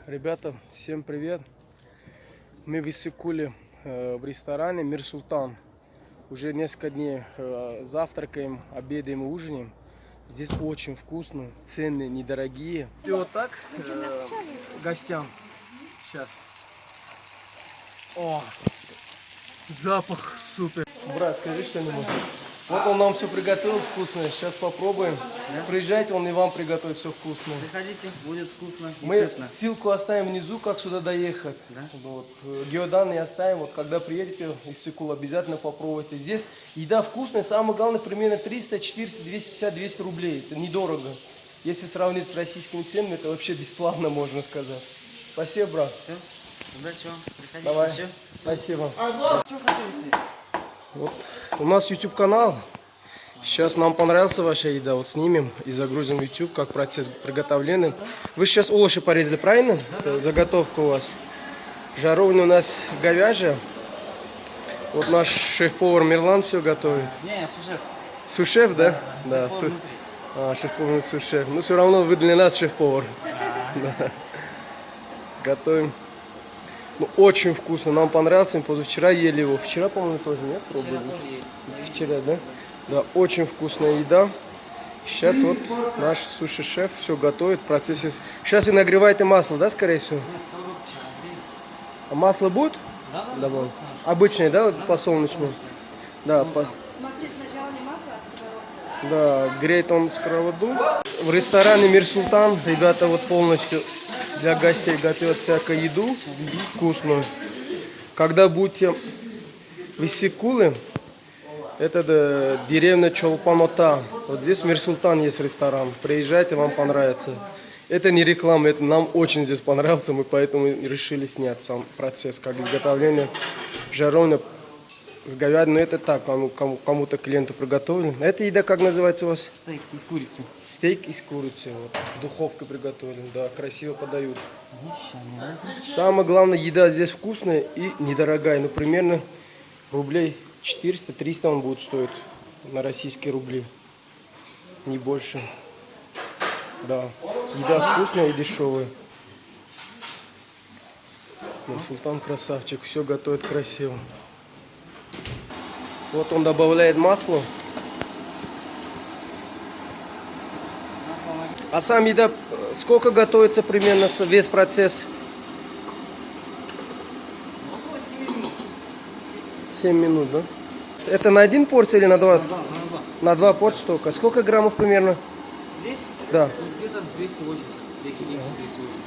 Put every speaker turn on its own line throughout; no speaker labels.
Ребята, всем привет! Мы в Иссык-Куле в ресторане Мир Султан. Уже несколько дней завтракаем, обедаем и ужинаем. Здесь очень вкусно, цены недорогие. И вот так гостям. Сейчас. О, запах супер. Брат, скажи что-нибудь. Вот он нам все приготовил вкусное. Сейчас попробуем.
Да?
Приезжайте, он и вам приготовит все вкусное.
Приходите, будет вкусно и
Мы
сытно.
ссылку оставим внизу, как сюда доехать.
Да?
Вот. Геоданные оставим. Вот когда приедете из Иссык-Кула, обязательно попробуйте. Здесь еда вкусная. Самое главное, примерно 300, 400, 250, 200 рублей. Это недорого. Если сравнить с российскими ценами, это вообще бесплатно, можно сказать. Спасибо, брат.
Все? Удачи вам. Приходите.
Давай.
Все?
Спасибо.
Что хотели снять?
Вот. У нас YouTube канал. Сейчас нам понравилась ваша еда. Вот снимем и загрузим в YouTube, как процесс приготовления. Вы сейчас овощи порезали, правильно? Это заготовка у вас. Жаровня у нас говяжья. Вот наш шеф-повар Мирлан все готовит.
Не, сушеф.
Сушеф, да? Да.
Шеф-повар внутри.
Шеф-повар, сушеф. Но все равно вы для нас шеф-повар. Да. Готовим. Ну, очень вкусно. Нам понравился. Мы позавчера ели его. Вчера, по-моему, тоже нет? Пробовали?
Вчера тоже ели.
Вчера, да? Да, очень вкусная еда. Сейчас вот наш суши-шеф все готовит. Процесс. Сейчас и нагреваете масло, да, скорее всего?
Нет, сковородка сейчас нагреем.
А масло будет?
Да, да,
Добавим.
да.
Обычное, да, вот подсолнечное? Да,
Смотри, сначала не масло, а сковородка.
да, греет он сковороду. В ресторане Мир Султан ребята вот полностью для гостей готовят всякую еду вкусную. Когда будете в Иссык-Куле, это деревня Чолпан-Ота. Вот здесь Мир Султан есть ресторан. Приезжайте, вам понравится. Это не реклама, это нам очень здесь понравился, мы поэтому решили снять сам процесс, как изготовления жаровня с говядиной. Это так, кому-то клиенту приготовили. Эта еда как называется у вас?
Стейк из курицы.
Стейк из курицы. Вот. Духовкой приготовили, да, красиво подают.
Обещание, да?
Самое главное, еда здесь вкусная и недорогая. Ну, примерно рублей 400-300 он будет стоить на российские рубли. Не больше. Да. Еда вкусная и дешевая. Ну, Султан красавчик. Все готовит красиво. Вот он добавляет масло.
Масло нагреем.
А сам еда сколько готовится примерно весь процесс?
Около 7 минут.
7 минут, да? Это на один порцию или на 20?
На два.
На 2 порции только. Сколько граммов примерно?
Здесь?
Да.
Ну, где-то 280,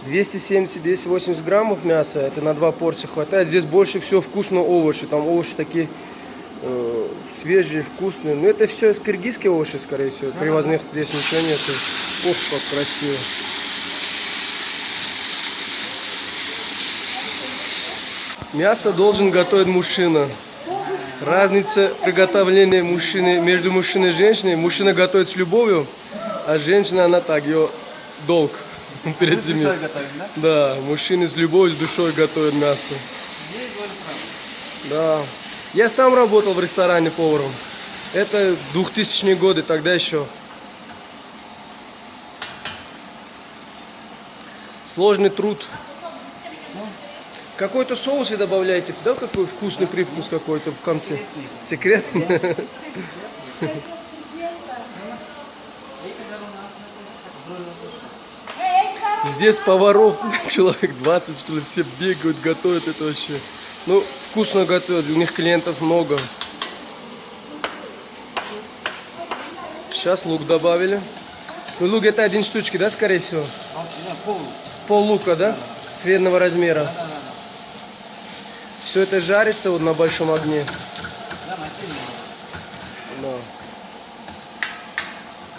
270,
270-280 граммов мяса. Это на 2 порции хватает. Здесь больше всего вкусные овощи. Там овощи такие свежие, вкусные. Но это все киргизские овощи, скорее всего. Привозных здесь ничего нет. Ох, как красиво. Мясо должен готовить мужчина. Разница приготовления мужчины между мужчиной и женщиной. Мужчина готовит с любовью, а женщина, она так, ее долг перед
Вы с
семьей.
душой готовим, да?
Да, мужчины с любовью, с душой готовят мясо.
Здесь говорит правда.
Да. Я сам работал в ресторане поваром. Это 2000-е годы, тогда еще. Сложный труд. Какой-то соус вы добавляете, да, какой вкусный привкус какой-то в конце? Секретный? Здесь поваров человек 20, что ли, все бегают, готовят это вообще. Ну, вкусно готовят, у них клиентов много. Сейчас лук добавили. Ну, лук это 1 штучки, да, скорее всего?
Да, пол.
Пол лука, да? Среднего размера. Все это жарится вот на большом огне.
Да, на сильном.
Да.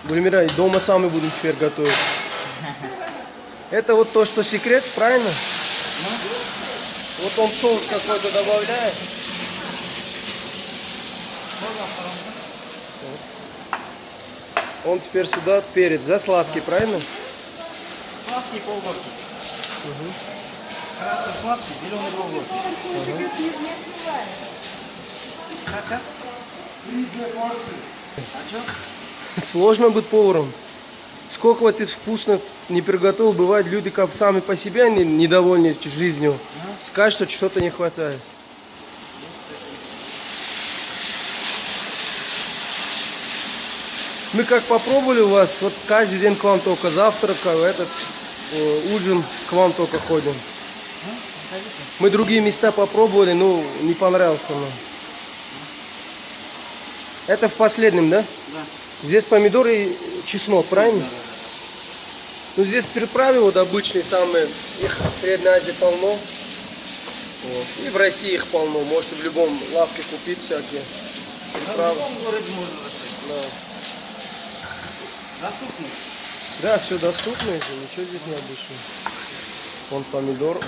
Гульмира, и дома сами будем теперь готовить. Это вот то, что секрет, правильно? Вот он соус какой-то добавляет. Он теперь сюда перец, да, сладкий, правильно?
Сладкий полгорки. Красный сладкий, зеленый полгорки. Как? А что?
Сложно быть поваром. Сколько вот ты вкусно не приготовил, бывает, люди как сами по себе недовольны жизнью, скажут, что что-то не хватает. Мы как попробовали у вас, вот каждый день к вам только завтрак, ужин к вам только ходим. Мы другие места попробовали, но не понравился нам. Это в последнем, да?
Да.
Здесь помидоры и чеснок, правильно?
Да.
Ну здесь приправы вот обычные самые, их в Средней Азии полно. Вот. И в России их полно, можете в любом лавке купить всякие
В
приправы.
любом городе можно достать.
Да.
Доступно.
Да, все доступно, ничего здесь необычного. Вон помидор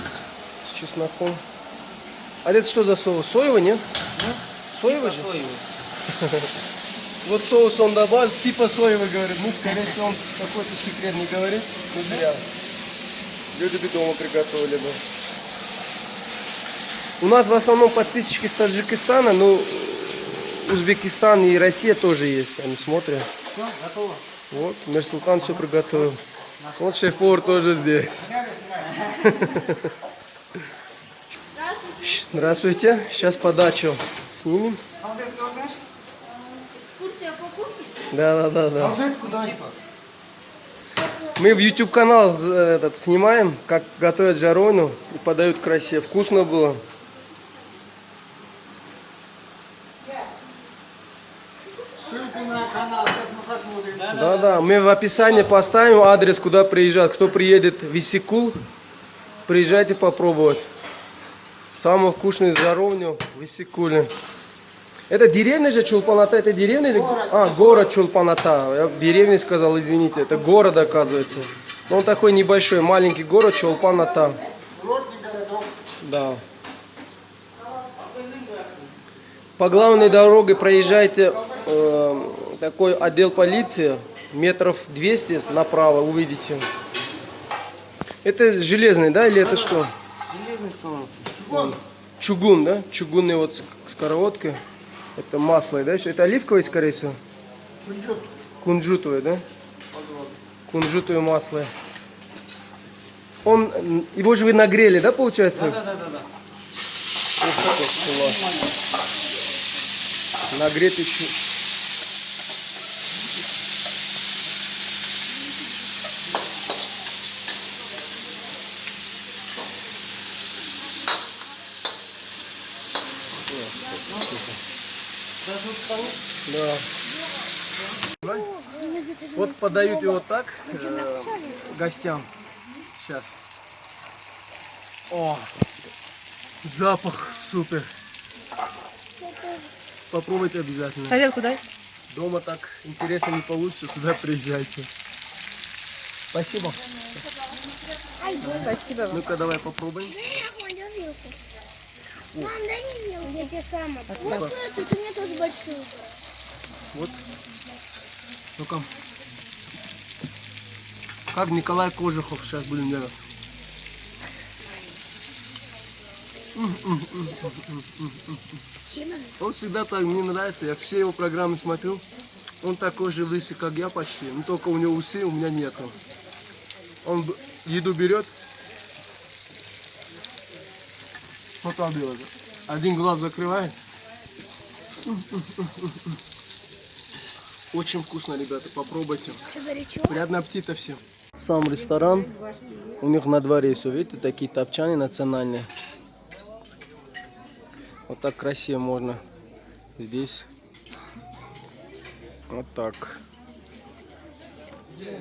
с чесноком. А это что за соус? Соевый, нет? Соевый же?
Соевый.
Вот соус он добавил, типа соевый, говорит. Ну, скорее всего, он какой-то секрет не говорит. Ну, зря. Люди бы дома приготовили бы. У нас в основном подписчики с Таджикистана, но Узбекистан и Россия тоже есть. Они смотрят.
Все, готово.
Вот, Мирсултан все приготовил. Вот шеф-повар тоже здесь. Здравствуйте. Сейчас подачу снимем.
Салфетку возьмешь?
Экскурсия по кухне?
Да.
Салфетку дай.
Мы в YouTube канал этот снимаем, как готовят жаройну и подают красиво. Вкусно было.
Ссылку на канал, сейчас мы посмотрим.
Да. Мы в описании поставим адрес, куда приезжать. Кто приедет в Иссык-Куль, приезжайте попробовать. Самую вкусную жаровню в Иссык-Куле. Это деревня же Чулпан-Ата? Это деревня или... город Чулпан-Ата. Я в деревне сказал, извините. Это город, оказывается. Но он такой небольшой, маленький город Чулпан-Ата.
Курортный городок.
Да. По главной дороге проезжайте такой отдел полиции, метров 200 направо, увидите. Это железный, да, или это что?
Железный сковородка.
Чугун.
Чугун, да? Чугунный вот сковородка. Это масло, да? Это оливковое, скорее всего?
Кунжут.
Кунжутовое, да? Кунжутовое масло. Его же вы нагрели, да, получается?
Да.
Ух, как класс. Нагретый Да. Вот подают его так гостям. Сейчас. О, запах супер. Попробуйте обязательно.
Тарелку дай.
Дома так интересно не получится, сюда приезжайте. Спасибо.
Спасибо вам.
Ну-ка, давай попробуем.
Мам, дай мне вилку. Я тебе сама. Вот тут у меня тоже большую.
Вот. Ну-ка. Как Николай Кожухов сейчас будем делать. Он всегда так, мне нравится, я все его программы смотрю. Он такой же лысый, как я почти, но только у него усы, у меня нету. Он еду берет. Вот так делает. Один глаз закрывает. Очень вкусно, ребята, попробуйте. Приятного аппетита всем. Сам ресторан, у них на дворе все, видите, такие топчаны национальные. Вот так красиво можно здесь. Вот так.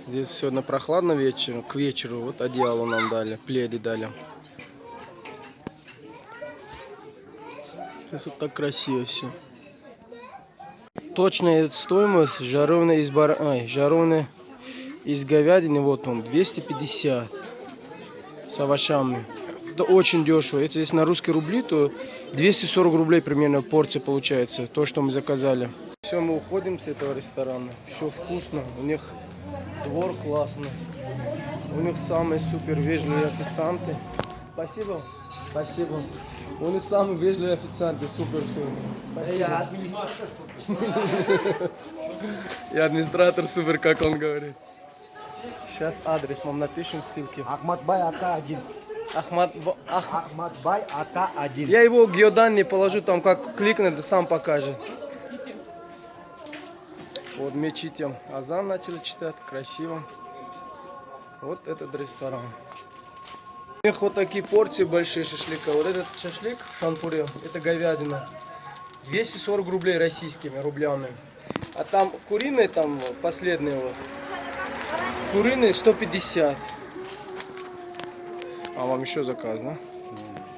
Здесь сегодня прохладно вечером, к вечеру. Вот одеяло нам дали, пледы дали. Сейчас вот так красиво все. Точная стоимость жареной из говядины, вот он, 250 с овощами. Это очень дешево. Если здесь на русские рубли, то 240 рублей примерно порция получается, то, что мы заказали. Все, мы уходим с этого ресторана. Все вкусно. У них двор классный. У них самые супер вежливые официанты. Спасибо. Спасибо. У них самые вежливые официанты. Супер все. Спасибо. И администратор супер, как он говорит. Сейчас адрес вам напишем, ссылки.
Ахматбай АК-1. Ахматбай АК-1.
Я его геоданные положу, там как кликнет, сам покажет. Вот мечеть азан начали читать, красиво. Вот этот ресторан. У них вот такие порции большие шашлыка. Вот этот шашлык в Шанпуре, это говядина. 240 рублей российскими рублями. А там куриные, там последние вот. Куриные 150. А вам еще заказ, да?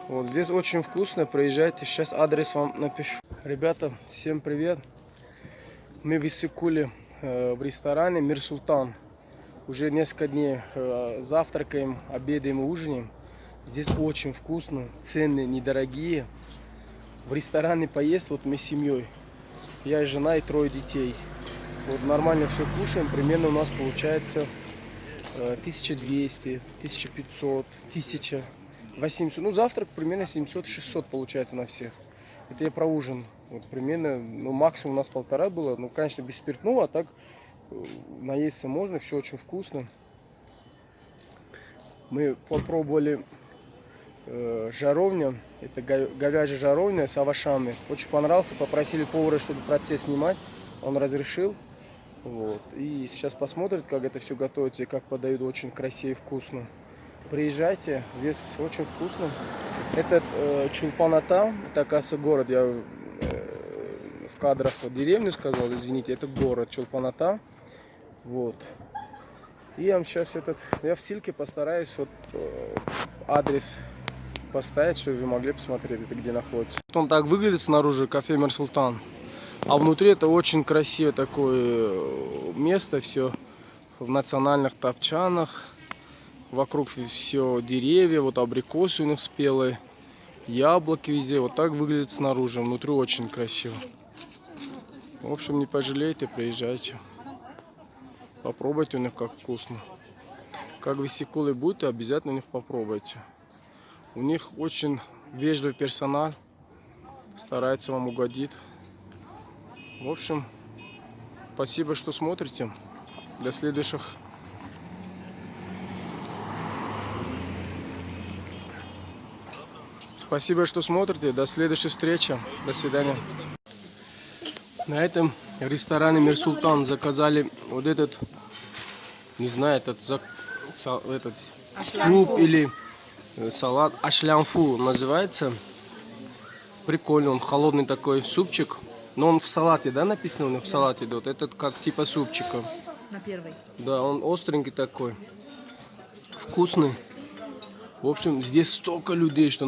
Вот здесь очень вкусно, приезжайте. Сейчас адрес вам напишу. Ребята, всем привет. Мы в Иссык-Куле в ресторане Мир Султан. Уже несколько дней завтракаем, обедаем и ужинаем. Здесь очень вкусно, цены недорогие. В ресторане поесть, вот мы с семьей. Я и жена, и 3 детей. Вот нормально все кушаем. Примерно у нас получается 1200, 1500, 1800. Ну завтрак примерно 700-600 получается на всех. Это я про ужин. Вот примерно, ну максимум у нас 1,5 было. Ну конечно без спиртного, а так наесться можно, все очень вкусно. Мы попробовали жаровня, это говяжья жаровня с овощами. Очень понравился, попросили повара, чтобы процесс снимать, он разрешил. Вот. И сейчас посмотрят, как это все готовится и как подают, очень красиво и вкусно. Приезжайте, здесь очень вкусно. Это Чулпан-Ата, это, оказывается, город, я в кадрах деревню сказал, извините, это город Чулпан-Ата. Вот. И я вам сейчас я в ссылке постараюсь вот адрес поставить, чтобы вы могли посмотреть, это где находится. Вот он так выглядит снаружи, кафе Мир Султан. А внутри это очень красивое такое место, все в национальных топчанах. Вокруг все деревья, вот абрикосы у них спелые, яблоки везде. Вот так выглядит снаружи, внутри очень красиво. В общем, не пожалейте, приезжайте. Попробуйте у них, как вкусно. Как в Иссык-Куле будете, обязательно у них попробуйте. У них очень вежливый персонал, старается вам угодить. В общем, спасибо, что смотрите. До следующих. Спасибо, что смотрите. До следующей встречи. До свидания. На этом ресторане Мир Султан заказали вот этот, не знаю, этот суп или салат ашлямфу называется. Прикольный, он холодный такой супчик. Но он в салате, да, написано у него в салате идет. Этот как типа супчика.
На первый.
Да, он остренький такой. Вкусный. В общем, здесь столько людей, что